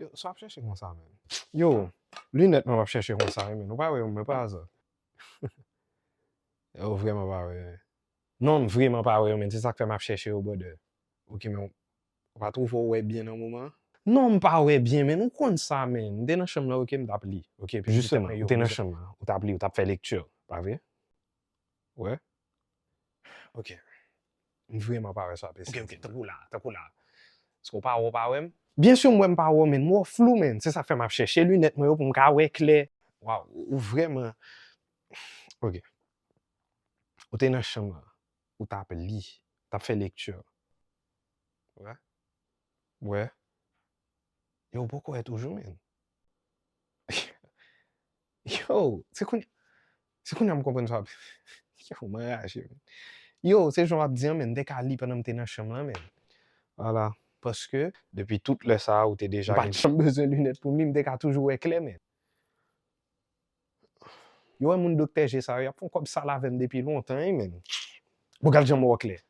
Yo, so ap chèche kon sa men. Yo, lunettes mwen ap chèche kon sa men. Ou pa wè, mwen pa sa. Yo, vreman pa wè. Non, vreman pa wè men. Se sak fe map chèche yo bode. Ok men, ou pa trouve ou wè bien nan mouman? Non, mpa wè bien men. Ou kon sa men. Mde nan chèm la, ok, mdap li. Ok, justement, ou te nan chèm la. Ou tap li, ou tap fè lecture. Pa vè? Ouais? Ok. Vreman pa wè sa pe. Ok, takou la. Sko pa wè? Bien sûr, mwen pa wè men. Mwen flou men. Se sak fe map chèche lunettes mwen yo pou mka wè kler. Waw, ou vreman. Ok. Ou te nan chèm la. Ou tap li. Tap fè lecture. Ouais? Ouais? Yo, pourquoi est toujours, men? Yo, c'est qu'on y a me comprendre ça. Yo, mariage, men. Yo, c'est genre ap diyan, men, dès qu'à li pendant m'te nan chambre là, men. Voilà. Parce que, depuis tout le ça, où t'es déjà gen chambre besoin lunettes pour m'te ka toujours éclair, men. Yo, moun docteur j'ai ça, y a font comme ça la vem depuis longtemps, men. Bon, gade j'en m'en clair.